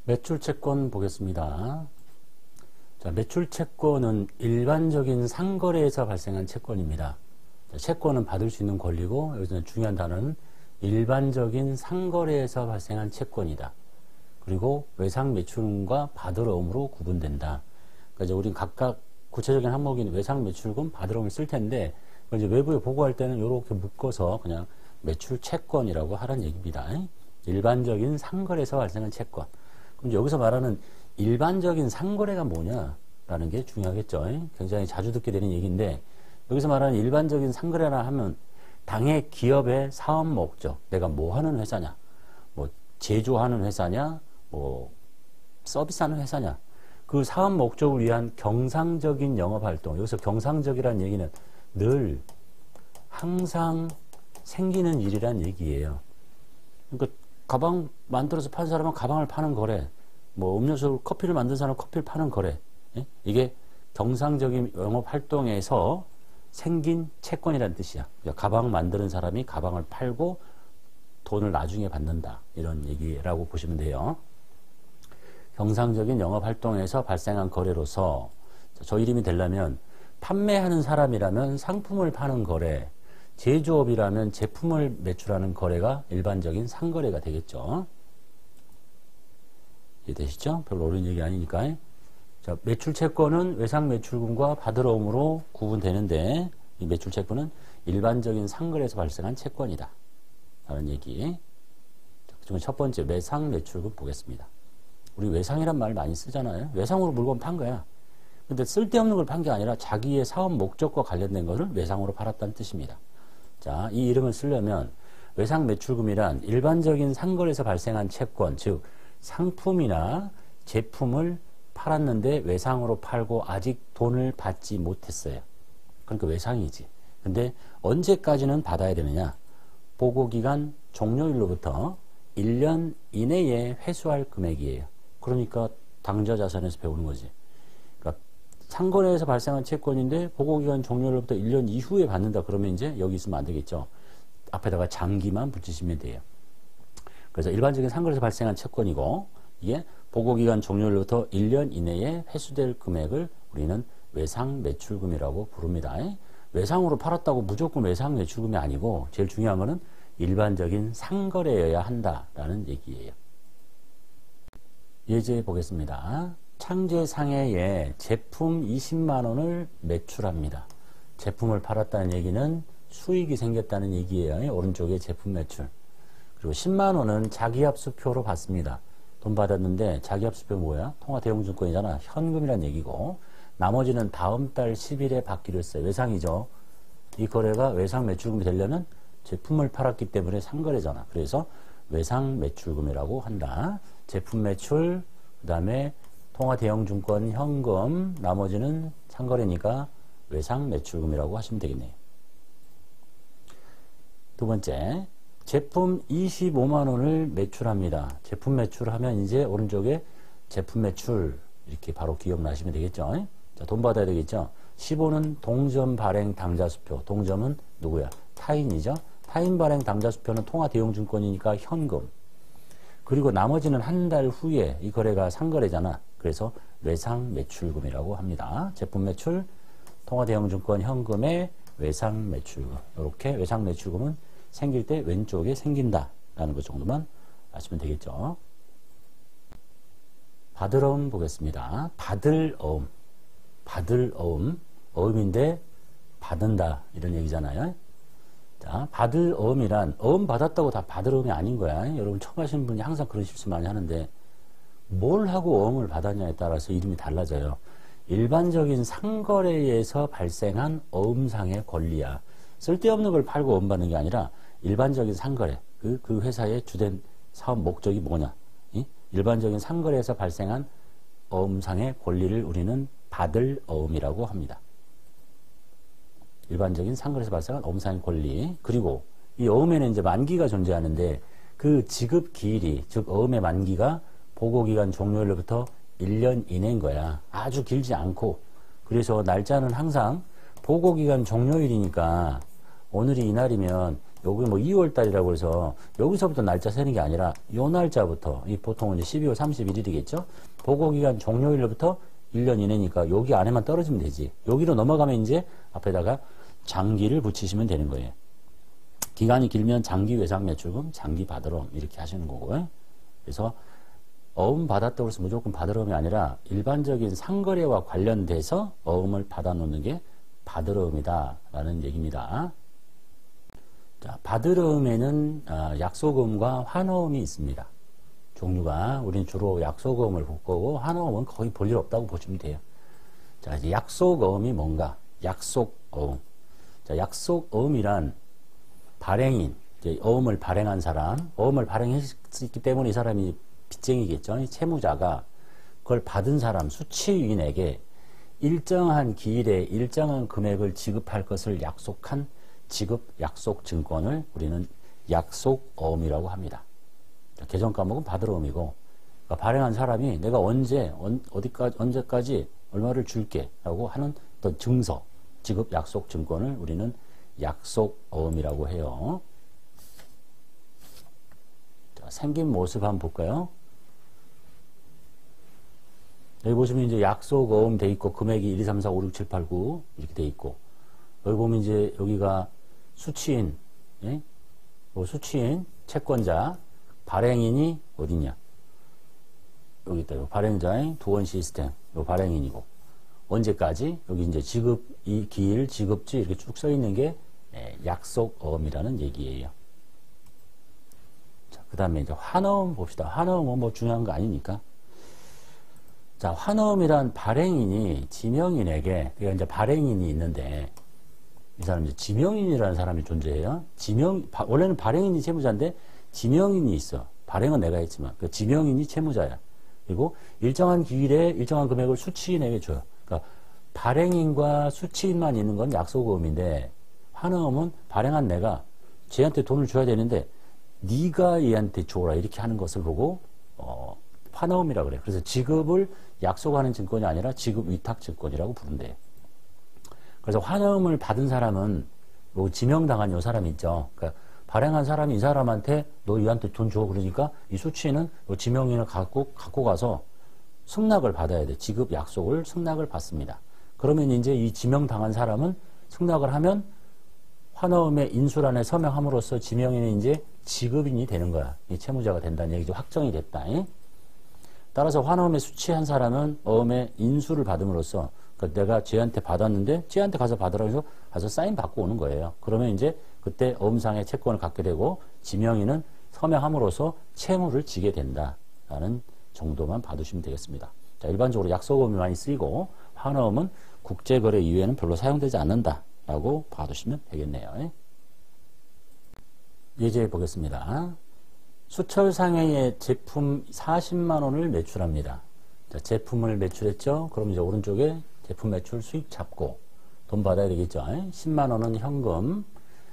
매출채권 보겠습니다. 자, 매출채권은 일반적인 상거래에서 발생한 채권입니다. 자, 채권은 받을 수 있는 권리고, 여기서 중요한 단어는 일반적인 상거래에서 발생한 채권이다. 그리고 외상매출금과 받으러옴으로 구분된다. 그러니까 이제 우린 각각 구체적인 항목인 외상매출금, 받으러옴을 쓸 텐데, 이제 외부에 보고할 때는 이렇게 묶어서 그냥 매출채권이라고 하라는 얘기입니다. 일반적인 상거래에서 발생한 채권. 그럼 여기서 말하는 일반적인 상거래가 뭐냐라는 게 중요하겠죠. 굉장히 자주 듣게 되는 얘기인데, 여기서 말하는 일반적인 상거래라 하면 당의 기업의 사업 목적, 내가 뭐 하는 회사냐, 뭐 제조하는 회사냐, 뭐 서비스하는 회사냐, 그 사업 목적을 위한 경상적인 영업활동. 여기서 경상적이라는 얘기는 늘 항상 생기는 일이란 얘기예요. 그러니까 가방 만들어서 파는 사람은 가방을 파는 거래, 뭐 음료수 커피를 만든 사람은 커피를 파는 거래. 예? 이게 경상적인 영업활동에서 생긴 채권이라는 뜻이야. 그러니까 가방 만드는 사람이 가방을 팔고 돈을 나중에 받는다, 이런 얘기라고 보시면 돼요. 경상적인 영업활동에서 발생한 거래로서, 저 이름이 되려면 판매하는 사람이라면 상품을 파는 거래, 제조업이라면 제품을 매출하는 거래가 일반적인 상거래가 되겠죠. 이해되시죠? 별로 어려운 얘기 아니니까. 자, 매출채권은 외상매출금과 받으러옴으로 구분되는데, 이 매출채권은 일반적인 상거래에서 발생한 채권이다 라는 얘기. 자, 그중에 첫 번째 외상매출금 보겠습니다. 우리 외상이란 말 많이 쓰잖아요. 외상으로 물건 판 거야. 근데 쓸데없는 걸 판 게 아니라 자기의 사업 목적과 관련된 것을 외상으로 팔았다는 뜻입니다. 자, 이 이름을 쓰려면 외상매출금이란 일반적인 상거래에서 발생한 채권, 즉 상품이나 제품을 팔았는데 외상으로 팔고 아직 돈을 받지 못했어요. 그러니까 외상이지. 근데 언제까지는 받아야 되느냐? 보고기간 종료일로부터 1년 이내에 회수할 금액이에요. 그러니까 당좌자산에서 배우는 거지. 그러니까 상거래에서 발생한 채권인데 보고기간 종료일로부터 1년 이후에 받는다. 그러면 이제 여기 있으면 안 되겠죠. 앞에다가 장기만 붙이시면 돼요. 그래서 일반적인 상거래에서 발생한 채권이고, 이게 보고기간 종료일로부터 1년 이내에 회수될 금액을 우리는 외상매출금이라고 부릅니다. 외상으로 팔았다고 무조건 외상매출금이 아니고, 제일 중요한 거는 일반적인 상거래여야 한다라는 얘기예요. 예제 보겠습니다. 창제상해에 제품 20만 원을 매출합니다. 제품을 팔았다는 얘기는 수익이 생겼다는 얘기예요. 오른쪽에 제품 매출. 그리고 10만 원은 자기합수표로 받습니다. 돈 받았는데 자기합수표 뭐야? 통화대용증권이잖아. 현금이란 얘기고, 나머지는 다음 달 10일에 받기로 했어요. 외상이죠. 이 거래가 외상매출금이 되려면 제품을 팔았기 때문에 상거래잖아. 그래서 외상매출금이라고 한다. 제품 매출, 그 다음에 통화대용증권 현금, 나머지는 상거래니까 외상매출금이라고 하시면 되겠네요. 두 번째, 제품 25만 원을 매출합니다. 제품 매출하면 이제 오른쪽에 제품 매출 이렇게 바로 기억나시면 되겠죠. 자, 돈 받아야 되겠죠. 15는 동점 발행 당좌수표. 동점은 누구야? 타인이죠. 타인 발행 당좌수표는 통화대용증권이니까 현금. 그리고 나머지는 한 달 후에, 이 거래가 상거래잖아. 그래서 외상매출금이라고 합니다. 제품 매출, 통화대용증권 현금의 외상매출금. 이렇게 외상매출금은 생길 때 왼쪽에 생긴다라는 것 정도만 아시면 되겠죠. 받으러옴 보겠습니다. 받을어음. 받을어음. 어음인데 받는다, 이런 얘기잖아요. 자, 받을어음이란, 어음 받았다고 다 받을어음이 아닌 거야. 여러분 처음 하시는 분이 항상 그런 실수 많이 하는데, 뭘 하고 어음을 받았냐에 따라서 이름이 달라져요. 일반적인 상거래에서 발생한 어음상의 권리야. 쓸데없는 걸 팔고 어음 받는 게 아니라 일반적인 상거래, 그 회사의 주된 사업 목적이 뭐냐? 일반적인 상거래에서 발생한 어음상의 권리를 우리는 받을어음이라고 합니다. 일반적인 상거래에서 발생한 어음상의 권리. 그리고 이 어음에는 이제 만기가 존재하는데, 그 지급 기일이, 즉 어음의 만기가 보고기간 종료일로부터 1년 이내인 거야. 아주 길지 않고. 그래서 날짜는 항상 보고기간 종료일이니까 오늘이 이날이면 여기 뭐 2월 달이라고 해서 여기서부터 날짜 세는 게 아니라 요 날짜부터, 이 보통은 이제 12월 31일이겠죠? 보고기간 종료일로부터 1년 이내니까 여기 안에만 떨어지면 되지. 여기로 넘어가면 이제 앞에다가 장기를 붙이시면 되는 거예요. 기간이 길면 장기 외상 매출금, 장기 받으럼 이렇게 하시는 거고요. 그래서 어음 받았다고 해서 무조건 받으럼이 아니라 일반적인 상거래와 관련돼서 어음을 받아놓는 게 받으럼이다 라는 얘기입니다. 자, 받으럼에는 약속음과 환어음이 있습니다. 종류가 우리는 주로 약속어음을 볼 거고 환어음은 거의 볼 일 없다고 보시면 돼요. 자, 이제 약속어음이 뭔가? 약속어음. 자, 약속어음이란 발행인, 이제 어음을 발행한 사람, 어음을 발행했기 때문에 이 사람이 빚쟁이겠죠. 이 채무자가 그걸 받은 사람, 수취인에게 일정한 기일에 일정한 금액을 지급할 것을 약속한 지급 약속 증권을 우리는 약속어음이라고 합니다. 계정 과목은 받으러음이고, 그러니까 발행한 사람이 내가 언제까지 얼마를 줄게 라고 하는 어떤 증서, 지급 약속 증권을 우리는 약속어음이라고 해요. 자, 생긴 모습 한번 볼까요? 여기 보시면 이제 약속어음 돼 있고, 금액이 1, 2, 3, 4, 5, 6, 7, 8, 9 이렇게 돼 있고, 여기 보면 이제 여기가 수취인, 예? 수취인, 채권자, 발행인이 어디냐? 여기 있다. 발행자의 두원 시스템. 요 발행인이고. 언제까지? 여기 이제 지급, 이 기일, 지급지 이렇게 쭉 써 있는 게 약속어음이라는 얘기예요. 자, 그 다음에 이제 환어음 봅시다. 환어음은 뭐 중요한 거 아니니까. 자, 환어음이란 발행인이 지명인에게, 그러니까 이제 발행인이 있는데, 이 사람 이제 지명인이라는 사람이 존재해요. 원래는 발행인이 채무자인데, 지명인이 있어. 발행은 내가 했지만 그 지명인이 채무자야. 그리고 일정한 기일에 일정한 금액을 수취인에게 줘요. 그러니까 발행인과 수취인만 있는 건 약속어음인데 환어음은 발행한 내가 쟤한테 돈을 줘야 되는데 네가 얘한테 줘라 이렇게 하는 것을 보고 환어음이라 그래. 그래서 지급을 약속하는 증권이 아니라 지급 위탁 증권이라고 부른대요. 그래서 환어음을 받은 사람은 요 지명당한 요 사람 있죠. 그러니까 발행한 사람이 이 사람한테 너 얘한테 돈 줘. 그러니까 이 수취인은 지명인을 갖고 가서 승낙을 받아야 돼. 지급 약속을 승낙을 받습니다. 그러면 이제 이 지명당한 사람은 승낙을 하면 환어음의 인수란에 서명함으로써 지명인이 이제 지급인이 되는 거야. 이 채무자가 된다는 얘기죠. 확정이 됐다. 따라서 환어음에 수취한 사람은 어음의 인수를 받음으로써 그러니까 내가 쟤한테 받았는데 쟤한테 가서 받으라고 해서 가서 사인 받고 오는 거예요. 그러면 이제 그때 어음상의 채권을 갖게 되고 지명인은 서명함으로써 채무를 지게 된다라는 정도만 봐두시면 되겠습니다. 자, 일반적으로 약속어음이 많이 쓰이고 환어음은 국제거래 이후에는 별로 사용되지 않는다라고 봐두시면 되겠네요. 예제 보겠습니다. 수철상해의 제품 40만 원을 매출합니다. 자, 제품을 매출했죠. 그럼 이제 오른쪽에 제품 매출 수익 잡고 돈 받아야 되겠죠. 10만 원은 현금,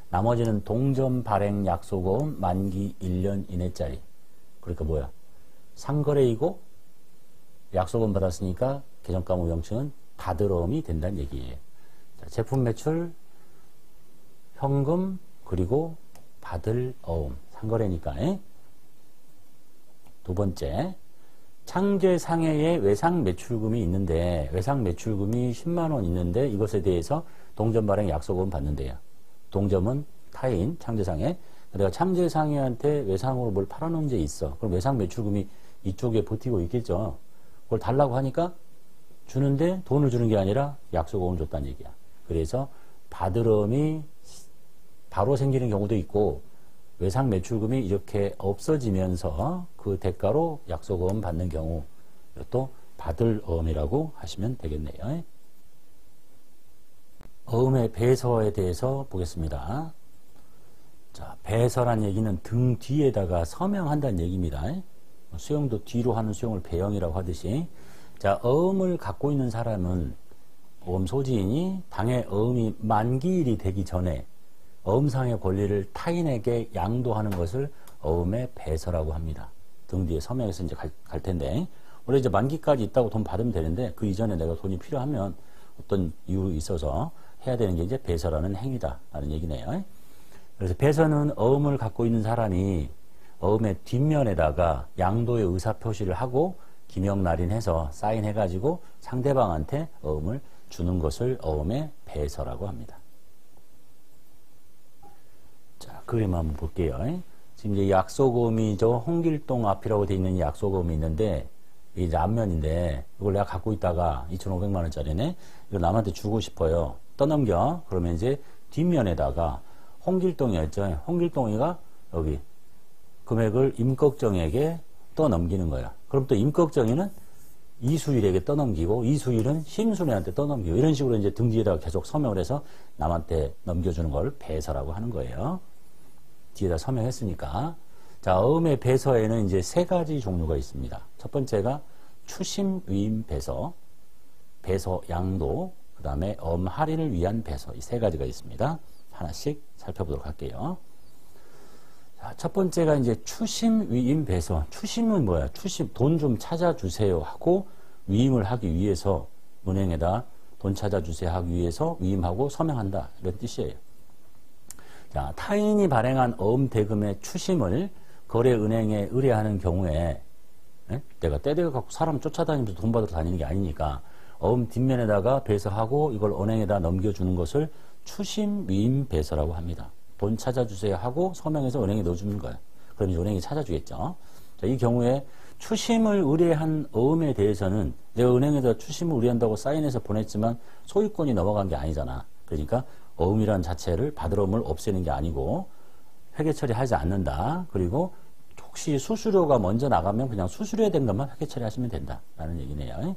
나머지는 동전 발행 약속어음 만기 1년 이내짜리. 그러니까 뭐야? 상거래이고 약속어음 받았으니까 계정과목 명칭은 받으러음이 된다는 얘기예요. 자, 제품 매출, 현금, 그리고 받을 어음. 상거래니까. 두 번째, 창제상해의 외상 매출금이 있는데 외상 매출금이 10만 원 있는데 이것에 대해서 동전 발행 약속어음 받는데요. 동점은 타인, 창제상해. 내가 창제상해한테 외상으로 뭘 팔아놓은 게 있어. 그럼 외상 매출금이 이쪽에 버티고 있겠죠. 그걸 달라고 하니까 주는데 돈을 주는 게 아니라 약속어음 줬다는 얘기야. 그래서 받으러음이 바로 생기는 경우도 있고 외상 매출금이 이렇게 없어지면서 그 대가로 약속어음 받는 경우 또 받을 어음이라고 하시면 되겠네요. 어음의 배서에 대해서 보겠습니다. 자, 배서란 얘기는 등 뒤에다가 서명한다는 얘기입니다. 수용도 뒤로 하는 수용을 배영이라고 하듯이 자, 어음을 갖고 있는 사람은 어음 소지인이 당의 어음이 만기일이 되기 전에 어음상의 권리를 타인에게 양도하는 것을 어음의 배서라고 합니다. 등 뒤에 서명해서 이제 갈 텐데, 원래 이제 만기까지 있다고 돈 받으면 되는데, 그 이전에 내가 돈이 필요하면 어떤 이유로 있어서 해야 되는 게 이제 배서라는 행위다라는 얘기네요. 그래서 배서는 어음을 갖고 있는 사람이 어음의 뒷면에다가 양도의 의사표시를 하고 기명날인해서 사인해가지고 상대방한테 어음을 주는 것을 어음의 배서라고 합니다. 자, 그림 한번 볼게요. 지금 이제 약속어음이 저 홍길동 앞이라고 되어 있는 약속어음이 있는데 이게 앞면인데 이걸 내가 갖고 있다가 2,500만 원짜리네. 이거 남한테 주고 싶어요. 떠넘겨. 그러면 이제 뒷면에다가 홍길동이었죠. 홍길동이가 여기 금액을 임꺽정에게 떠넘기는 거야. 그럼 또 임꺽정이는 이수일에게 떠넘기고 이수일은 심순애한테 떠넘기고 이런 식으로 이제 등 뒤에다가 계속 서명을 해서 남한테 넘겨주는 걸 배서라고 하는 거예요. 뒤에다 서명했으니까. 자, 어음의 배서에는 이제 세 가지 종류가 있습니다. 첫 번째가 추심 위임 배서, 배서 양도, 그 다음에 어음 할인을 위한 배서, 이 세 가지가 있습니다. 하나씩 살펴보도록 할게요. 자, 첫 번째가 이제 추심 위임 배서. 추심은 뭐야? 추심, 돈 좀 찾아주세요 하고 위임을 하기 위해서 은행에다 돈 찾아주세요 하기 위해서 위임하고 서명한다. 이런 뜻이에요. 자, 타인이 발행한 어음 대금의 추심을 거래은행에 의뢰하는 경우에 내가 떼대가 갖고 사람 쫓아다니면서 돈 받으러 다니는 게 아니니까 어음 뒷면에다가 배서하고 이걸 은행에다 넘겨주는 것을 추심 위임 배서라고 합니다. 돈 찾아주세요 하고 서명해서 은행에 넣어주는 거예요. 그럼 이제 은행이 찾아주겠죠. 자, 이 경우에 추심을 의뢰한 어음에 대해서는 내가 은행에다 추심을 의뢰한다고 사인해서 보냈지만 소유권이 넘어간 게 아니잖아. 그러니까 어음이라는 자체를 받을 어음을 없애는 게 아니고 회계 처리하지 않는다. 그리고 혹시 수수료가 먼저 나가면 그냥 수수료에 된 것만 회계 처리하시면 된다라는 얘기네요.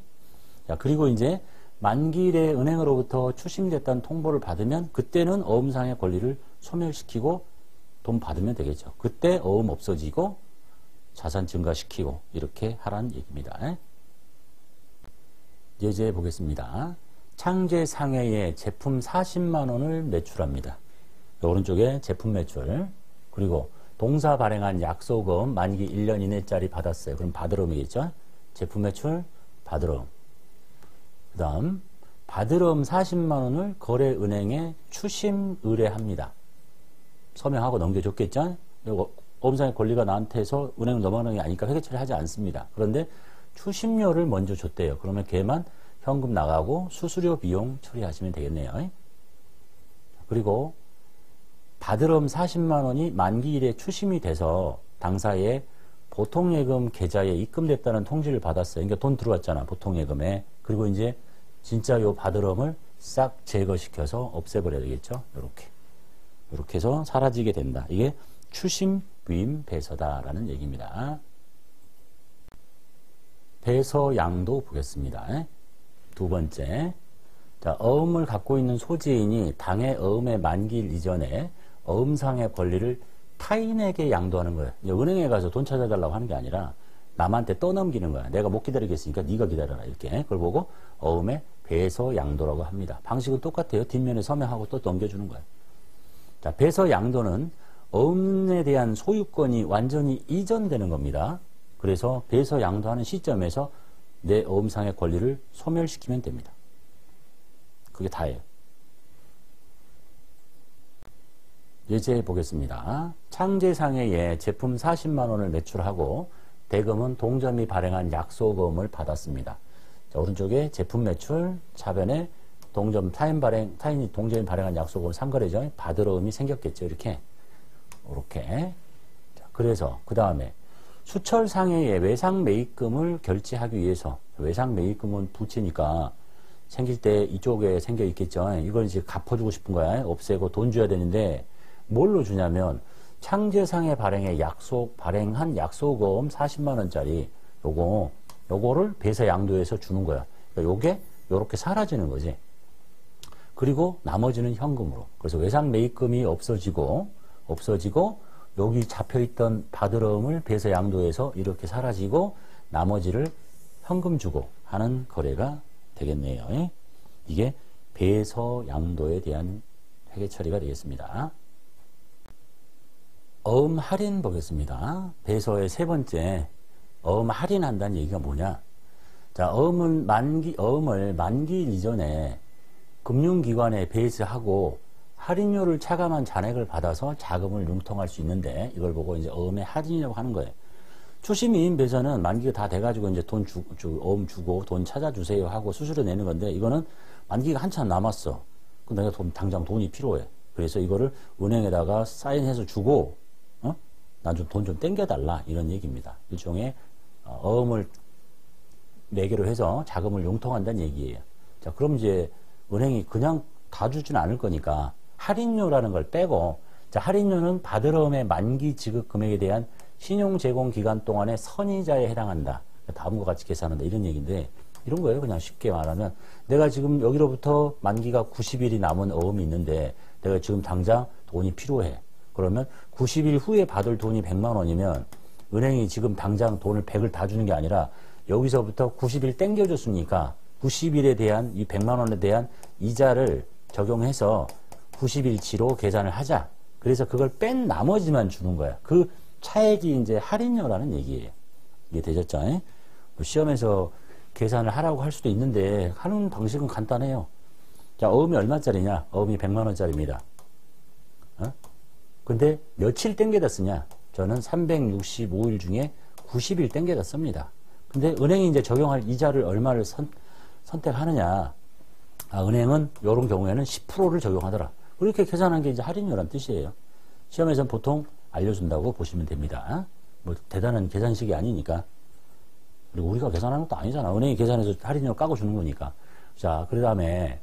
자, 그리고 이제 만기일에 은행으로부터 추심됐다는 통보를 받으면 그때는 어음상의 권리를 소멸시키고 돈 받으면 되겠죠. 그때 어음 없어지고 자산 증가시키고 이렇게 하라는 얘기입니다. 예제 보겠습니다. 창제상해에 제품 40만 원을 매출합니다. 오른쪽에 제품 매출, 그리고 동사 발행한 약속어음 만기 1년 이내짜리 받았어요. 그럼 받을 어음이겠죠. 제품 매출, 받을 어음. 그 다음 받을 어음 40만 원을 거래은행에 추심 의뢰합니다. 서명하고 넘겨줬겠죠. 어음상의 권리가 나한테서 은행을 넘어가는 게 아니니까 회계 처리하지 않습니다. 그런데 추심료를 먼저 줬대요. 그러면 걔만 현금 나가고 수수료 비용 처리하시면 되겠네요. 그리고 받을 어음 40만 원이 만기일에 추심이 돼서 당사에 보통예금 계좌에 입금됐다는 통지를 받았어요. 그러니까 돈 들어왔잖아, 보통예금에. 그리고 이제 진짜 요 받을 어음을 싹 제거시켜서 없애버려야 되겠죠. 이렇게 해서 사라지게 된다. 이게 추심 위임 배서다라는 얘기입니다. 배서 양도 보겠습니다. 두 번째. 자, 어음을 갖고 있는 소지인이 당해 어음의 만기일 이전에 어음상의 권리를 타인에게 양도하는 거예요. 은행에 가서 돈 찾아달라고 하는 게 아니라 남한테 떠넘기는 거야. 내가 못 기다리겠으니까 네가 기다려라. 이렇게. 그걸 보고 어음의 배서 양도라고 합니다. 방식은 똑같아요. 뒷면에 서명하고 또 넘겨주는 거예요. 자, 배서 양도는 어음에 대한 소유권이 완전히 이전되는 겁니다. 그래서 배서 양도하는 시점에서 내 어음상의 권리를 소멸시키면 됩니다. 그게 다예요. 예제 보겠습니다. 창제상해에 제품 40만 원을 매출하고 대금은 동점이 발행한 약속어음을 받았습니다. 자, 오른쪽에 제품 매출, 차변에 동점 타인이 동점이 발행한 약속어음 상거래죠. 받을 어음이 생겼겠죠. 이렇게. 자, 그래서 그 다음에 수철상해에 외상매입금을 결제하기 위해서, 외상매입금은 부채니까 생길 때 이쪽에 생겨 있겠죠. 이걸 이제 갚아주고 싶은 거야. 없애고 돈 줘야 되는데 뭘로 주냐면 창제상해 발행한 약속어음 40만 원짜리 요거를 배서 양도해서 주는 거야. 그러니까 요게 요렇게 사라지는 거지. 그리고 나머지는 현금으로. 그래서 외상매입금이 없어지고 여기 잡혀있던 받을 어음을 배서 양도해서 이렇게 사라지고 나머지를 현금 주고 하는 거래가 되겠네요. 이게 배서 양도에 대한 회계 처리가 되겠습니다. 어음 할인 보겠습니다. 배서의 세 번째, 어음 할인한다는 얘기가 뭐냐? 자, 어음을 만기일 이전에 금융기관에 배수하고 할인료를 차감한 잔액을 받아서 자금을 융통할 수 있는데 이걸 보고 이제 어음의 할인이라고 하는 거예요. 추심이인 배전은 만기가 다 돼가지고 이제 돈 어음 주고 돈 찾아주세요 하고 수수료 내는 건데 이거는 만기가 한참 남았어. 근데 내가 당장 돈이 필요해. 그래서 이거를 은행에다가 사인해서 주고, 난 좀 돈 좀 땡겨달라. 이런 얘기입니다. 일종의 어음을 매개로 해서 자금을 융통한다는 얘기예요. 자, 그럼 이제 은행이 그냥 다 주지는 않을 거니까 할인료라는 걸 빼고, 자, 할인료는 받을 어음의 만기 지급 금액에 대한 신용 제공 기간 동안의 선이자에 해당한다. 다음과 같이 계산한다. 이런 얘기인데, 이런 거예요. 그냥 쉽게 말하면 내가 지금 여기로부터 만기가 90일이 남은 어음이 있는데 내가 지금 당장 돈이 필요해. 그러면 90일 후에 받을 돈이 100만 원이면 은행이 지금 당장 돈을 100을 다 주는 게 아니라 여기서부터 90일 땡겨줬으니까 90일에 대한 이 100만 원에 대한 이자를 적용해서 90일치로 계산을 하자. 그래서 그걸 뺀 나머지만 주는 거야. 그 차액이 이제 할인료라는 얘기예요. 이게 되셨죠? 시험에서 계산을 하라고 할 수도 있는데 하는 방식은 간단해요. 자, 어음이 얼마짜리냐? 어음이 100만 원짜리입니다. 근데 며칠 땡겨다 쓰냐? 저는 365일 중에 90일 땡겨다 씁니다. 근데 은행이 이제 적용할 이자를 얼마를 선택하느냐? 은행은 이런 경우에는 10%를 적용하더라. 그렇게 계산한 게 이제 할인료란 뜻이에요. 시험에서는 보통 알려준다고 보시면 됩니다. 뭐 대단한 계산식이 아니니까. 그리고 우리가 계산하는 것도 아니잖아. 은행이 계산해서 할인료 까고 주는 거니까. 자, 그 다음에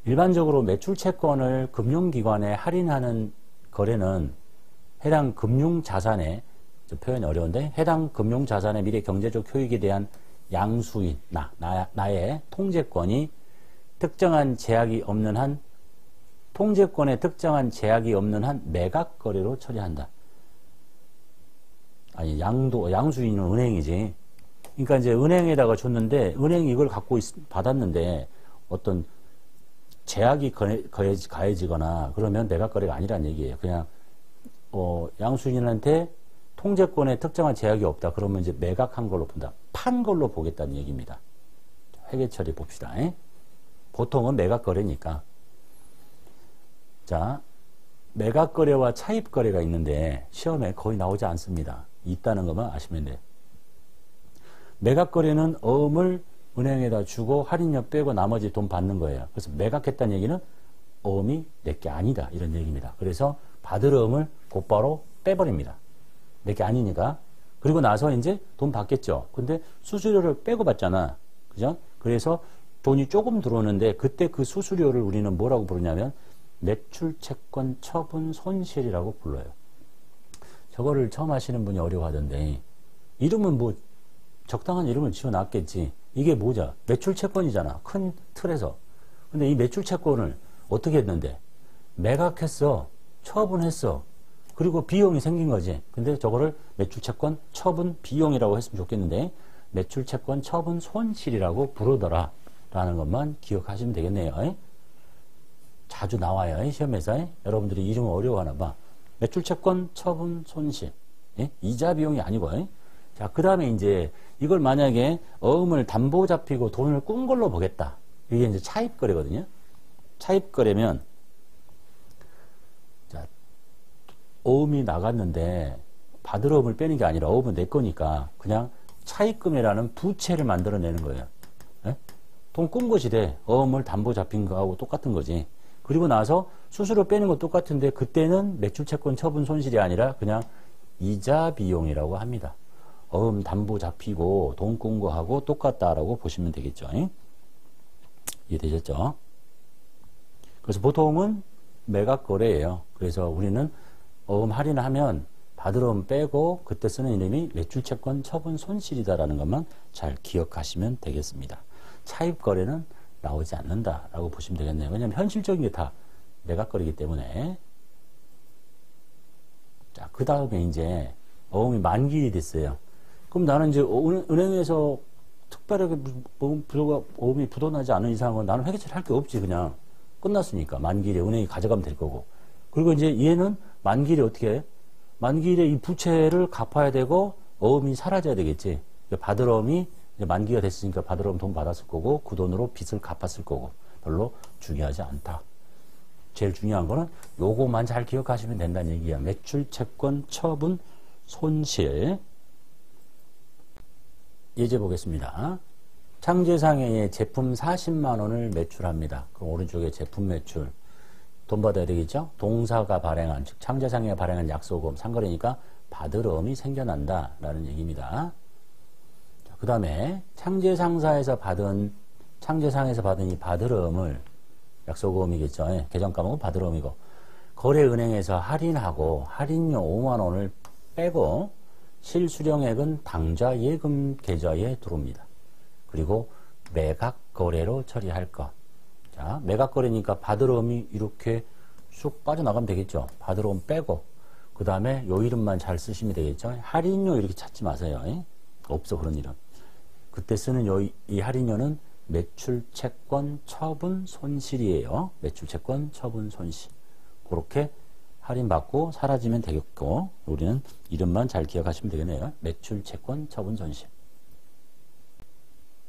일반적으로 매출 채권을 금융기관에 할인하는 거래는 해당 금융자산의, 표현이 어려운데, 해당 금융자산의 미래 경제적 효익에 대한 양수인, 나의 통제권이 특정한 제약이 없는 한, 통제권에 특정한 제약이 없는 한 매각 거래로 처리한다. 아니, 양수인은 은행이지. 그러니까 이제 은행에다가 줬는데 은행이 이걸 갖고 받았는데 어떤 제약이 가해지거나 그러면 매각 거래가 아니란 얘기예요. 그냥 양수인한테 통제권에 특정한 제약이 없다. 그러면 이제 매각한 걸로 본다. 판 걸로 보겠다는 얘기입니다. 회계 처리 봅시다. 보통은 매각 거래니까. 자, 매각 거래와 차입 거래가 있는데 시험에 거의 나오지 않습니다. 있다는 것만 아시면 돼요. 매각 거래는 어음을 은행에다 주고 할인료 빼고 나머지 돈 받는 거예요. 그래서 매각했다는 얘기는 어음이 내게 아니다. 이런 얘기입니다. 그래서 받을 어음을 곧바로 빼버립니다. 내게 아니니까. 그리고 나서 이제 돈 받겠죠. 근데 수수료를 빼고 받잖아. 그죠? 그래서 돈이 조금 들어오는데 그때 그 수수료를 우리는 뭐라고 부르냐면 매출채권 처분 손실이라고 불러요. 저거를 처음 하시는 분이 어려워하던데 이름은 뭐 적당한 이름을 지어놨겠지. 이게 뭐냐? 매출채권이잖아. 큰 틀에서. 근데 이 매출채권을 어떻게 했는데? 매각했어. 처분했어. 그리고 비용이 생긴 거지. 근데 저거를 매출채권 처분 비용이라고 했으면 좋겠는데 매출채권 처분 손실이라고 부르더라. 라는 것만 기억하시면 되겠네요. 자주 나와요. 시험에서. 여러분들이 이름을 어려워하나 봐. 매출채권 처분 손실. 이자 비용이 아니고. 자, 그 다음에 이제 이걸 만약에 어음을 담보 잡히고 돈을 꾼 걸로 보겠다. 이게 이제 차입거래거든요. 차입거래면, 자, 어음이 나갔는데 받을 어음을 빼는 게 아니라 어음은 내 거니까 그냥 차입금이라는 부채를 만들어내는 거예요. 돈 꾼 것이 돼. 어음을 담보 잡힌 거하고 똑같은 거지. 그리고 나서 수수료 빼는 건 똑같은데 그때는 매출채권 처분 손실이 아니라 그냥 이자 비용이라고 합니다. 어음 담보 잡히고 돈 꾼 거하고 똑같다라고 보시면 되겠죠. 이해되셨죠? 그래서 보통은 매각 거래예요. 그래서 우리는 어음 할인하면 받을 어음 빼고 그때 쓰는 이름이 매출채권 처분 손실이다라는 것만 잘 기억하시면 되겠습니다. 차입 거래는 나오지 않는다라고 보시면 되겠네요. 왜냐하면 현실적인 게 다 매각 거래이기 때문에. 자, 그 다음에 이제 어음이 만기일이 됐어요. 그럼 나는 이제 은행에서 특별하게 어음이 부도나지 않은 이상은 나는 회계처리 할 게 없지. 그냥 끝났으니까 만기일에 은행이 가져가면 될 거고. 그리고 이제 얘는 만기일에 어떻게 해? 만기일에 이 부채를 갚아야 되고 어음이 사라져야 되겠지. 받을 어음이 이제 만기가 됐으니까 받을 어음 돈 받았을 거고 그 돈으로 빚을 갚았을 거고 별로 중요하지 않다. 제일 중요한 거는 요거만 잘 기억하시면 된다는 얘기야. 매출, 채권, 처분, 손실. 예제 보겠습니다. 창제상해에 제품 40만 원을 매출합니다. 그럼 오른쪽에 제품 매출. 돈 받아야 되겠죠? 동사가 발행한, 즉 창제상해가 발행한 약소금, 상거래니까 받을 어음이 생겨난다 라는 얘기입니다. 그 다음에 창제상에서 받은 이 받을 어음을 약소금이겠죠. 예, 계정가목은 받을 어음이고 거래은행에서 할인하고 할인료 5만 원을 빼고 실수령액은 당좌 예금 계좌에 들어옵니다. 그리고 매각 거래로 처리할 것. 자, 매각 거래니까 받을 어음이 이렇게 쑥 빠져나가면 되겠죠. 받을 어음 빼고 그 다음에 요 이름만 잘 쓰시면 되겠죠. 할인료 이렇게 찾지 마세요. 예? 없어 그런 이름. 그때 쓰는 이 할인료는 매출, 채권, 처분, 손실이에요. 매출, 채권, 처분, 손실. 그렇게 할인받고 사라지면 되겠고 우리는 이름만 잘 기억하시면 되겠네요. 매출, 채권, 처분, 손실.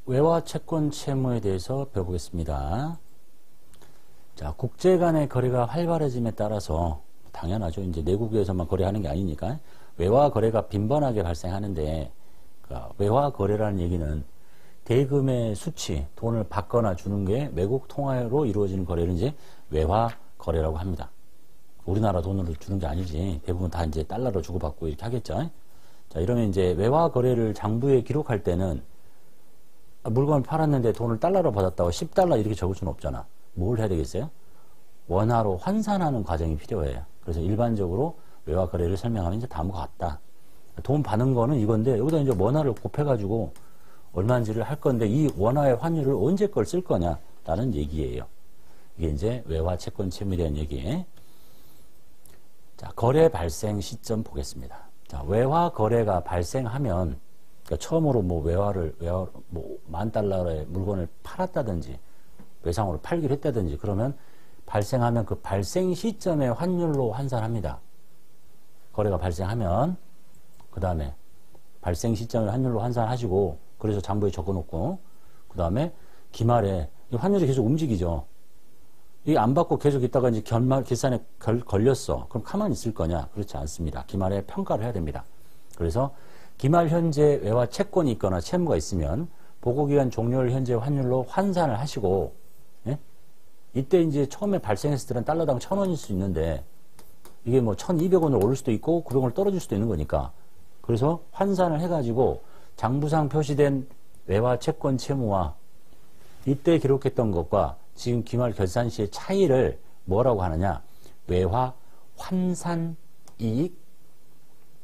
외화 채권 채무에 대해서 배워보겠습니다. 자, 국제 간의 거래가 활발해짐에 따라서 당연하죠. 이제 내국에서만 거래하는 게 아니니까 외화 거래가 빈번하게 발생하는데 외화 거래라는 얘기는 대금의 수치, 돈을 받거나 주는 게 외국 통화로 이루어지는 거래를 이제 외화 거래라고 합니다. 우리나라 돈으로 주는 게 아니지. 대부분 다 이제 달러로 주고받고 이렇게 하겠죠. 자, 이러면 이제 외화 거래를 장부에 기록할 때는 물건을 팔았는데 돈을 달러로 받았다고 10달러 이렇게 적을 수는 없잖아. 뭘 해야 되겠어요? 원화로 환산하는 과정이 필요해요. 그래서 일반적으로 외화 거래를 설명하면 이제 다음과 같다. 돈 받는 거는 이건데 여기다 이제 원화를 곱해가지고 얼마인지를 할 건데 이 원화의 환율을 언제 걸 쓸 거냐라는 얘기예요. 이게 이제 외화 채권 채무에 대한 얘기. 자, 거래 발생 시점 보겠습니다. 자, 외화 거래가 발생하면 그러니까 처음으로 뭐 외화를 뭐 $10,000의 물건을 팔았다든지 외상으로 팔기로 했다든지 그러면 발생하면 그 발생 시점에 환율로 환산합니다. 거래가 발생하면 그 다음에 발생 시점에 환율로 환산하시고 그래서 장부에 적어놓고 그 다음에 기말에 이 환율이 계속 움직이죠. 이게 안 받고 계속 있다가 이제 결산에 걸렸어. 그럼 가만히 있을 거냐? 그렇지 않습니다. 기말에 평가를 해야 됩니다. 그래서 기말 현재 외화 채권이 있거나 채무가 있으면 보고기간 종료일 현재 환율로 환산을 하시고 예? 이때 이제 처음에 발생했을 때는 달러당 1,000원일 수 있는데 이게 뭐 1,200원을 오를 수도 있고 900원을 떨어질 수도 있는 거니까 그래서 환산을 해가지고 장부상 표시된 외화 채권 채무와 이때 기록했던 것과 지금 기말 결산 시의 차이를 뭐라고 하느냐? 외화 환산 이익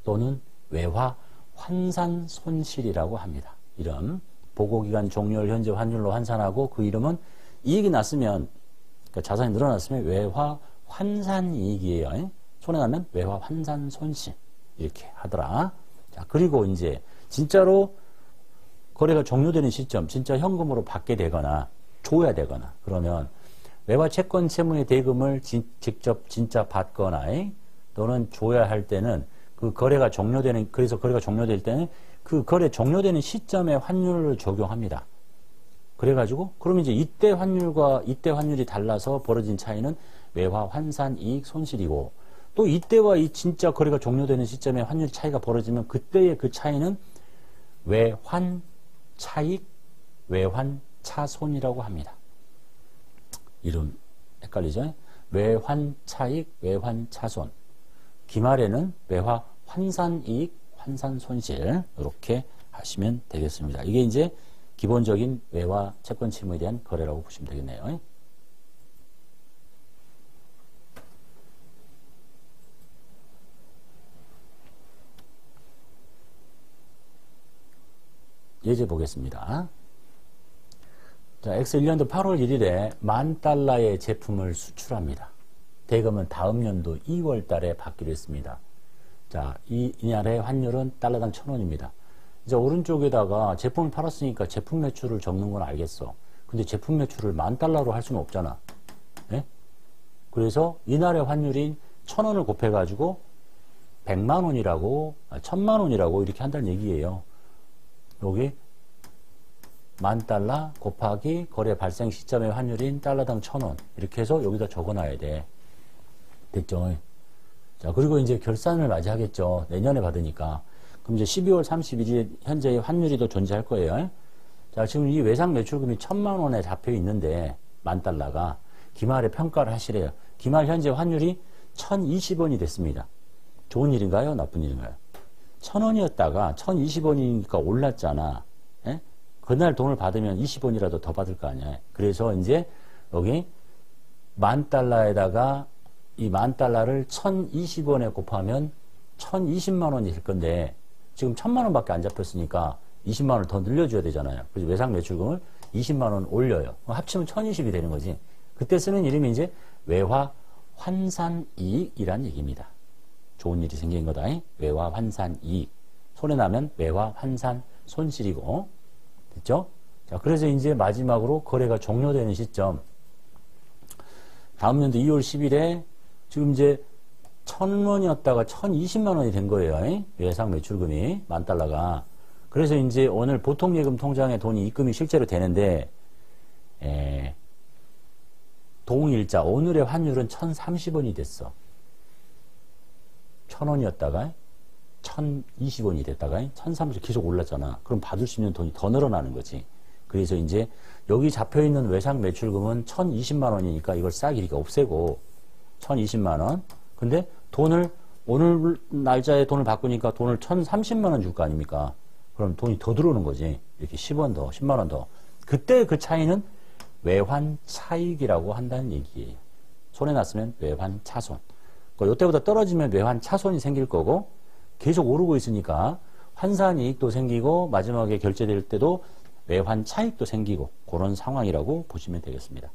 또는 외화 환산 손실이라고 합니다. 이름 보고기간 종료일 현재 환율로 환산하고 그 이름은 이익이 났으면 그러니까 자산이 늘어났으면 외화 환산 이익이에요. 손해나면 외화 환산 손실 이렇게 하더라. 자, 그리고 이제 진짜로 거래가 종료되는 시점, 진짜 현금으로 받게 되거나 줘야 되거나 그러면 외화 채권 채무의 대금을 직접 진짜 받거나 또는 줘야 할 때는 그 거래가 종료되는 그래서 거래가 종료될 때는 그 거래 종료되는 시점에 환율을 적용합니다. 그래가지고 그럼 이제 이때 환율과 이때 환율이 달라서 벌어진 차이는 외화 환산 이익 손실이고 또 이때와 이 진짜 거래가 종료되는 시점에 환율 차이가 벌어지면 그때의 그 차이는 외환 차익, 외환 차손이라고 합니다. 이름 헷갈리죠? 외환 차익, 외환 차손. 기말에는 외화 환산 이익, 환산 손실 이렇게 하시면 되겠습니다. 이게 이제 기본적인 외화 채권 채무에 대한 거래라고 보시면 되겠네요. 예제 보겠습니다. 자, X 1년도 8월 1일에 $10,000의 제품을 수출합니다. 대금은 다음 연도 2월 달에 받기로 했습니다. 자, 이날의 환율은 달러당 1,000원입니다. 이제 오른쪽에다가 제품을 팔았으니까 제품 매출을 적는 건 알겠어. 근데 제품 매출을 $10,000로 할 수는 없잖아. 네? 그래서 이날의 환율인 1,000원을 곱해가지고 100만 원이라고, 1,000만 원이라고 이렇게 한다는 얘기예요. 여기 $10,000 곱하기 거래 발생 시점의 환율인 달러당 1,000원. 이렇게 해서 여기다 적어놔야 돼. 됐죠? 자, 그리고 이제 결산을 맞이하겠죠. 내년에 받으니까. 그럼 이제 12월 31일 현재의 환율이 더 존재할 거예요. 자, 지금 이 외상 매출금이 1,000만 원에 잡혀 있는데, $10,000가 기말에 평가를 하시래요. 기말 현재 환율이 1,020원이 됐습니다. 좋은 일인가요? 나쁜 일인가요? 1,000원이었다가 1,020원이니까 올랐잖아. 예? 그날 돈을 받으면 20원이라도 더 받을 거 아니야. 그래서 이제 여기 $10,000에다가 이 $10,000를 1,020원에 곱하면 1,020만 원이 될 건데 지금 1,000만 원밖에 안 잡혔으니까 20만 원을 더 늘려줘야 되잖아요. 그래서 외상 매출금을 20만 원 올려요. 합치면 1,020이 되는 거지. 그때 쓰는 이름이 이제 외화 환산 이익이란 얘기입니다. 좋은 일이 생긴 거다. 외화 환산 이익. 손해 나면 외화 환산 손실이고. 됐죠? 자, 그래서 이제 마지막으로 거래가 종료되는 시점. 다음 연도 2월 10일에 지금 이제 1,000원이었다가 1,020만 원이 된 거예요. 외상 매출금이 $10,000가. 그래서 이제 오늘 보통예금 통장에 돈이 입금이 실제로 되는데 동일자 오늘의 환율은 1,030원이 됐어. 1,000원이었다가 1,020원이 됐다가 1,030원 계속 올랐잖아. 그럼 받을 수 있는 돈이 더 늘어나는 거지. 그래서 이제 여기 잡혀있는 외상 매출금은 1,020만 원이니까 이걸 싹 이렇게 없애고 1,020만 원. 근데 돈을 오늘 날짜에 돈을 바꾸니까 돈을 1,030만 원 줄 거 아닙니까? 그럼 돈이 더 들어오는 거지. 이렇게 10원 더, 10만 원 더. 그때 그 차이는 외환 차익이라고 한다는 얘기예요. 손해 났으면 외환 차손. 이때보다 떨어지면 외환 차손이 생길 거고 계속 오르고 있으니까 환산 이익도 생기고 마지막에 결제될 때도 외환 차익도 생기고 그런 상황이라고 보시면 되겠습니다.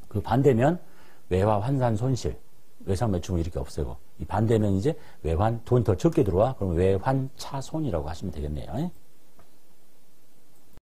그 반대면 외화 환산 손실, 외상 매출을 이렇게 없애고 이 반대면 이제 외환 돈 더 적게 들어와 그럼 외환 차손이라고 하시면 되겠네요.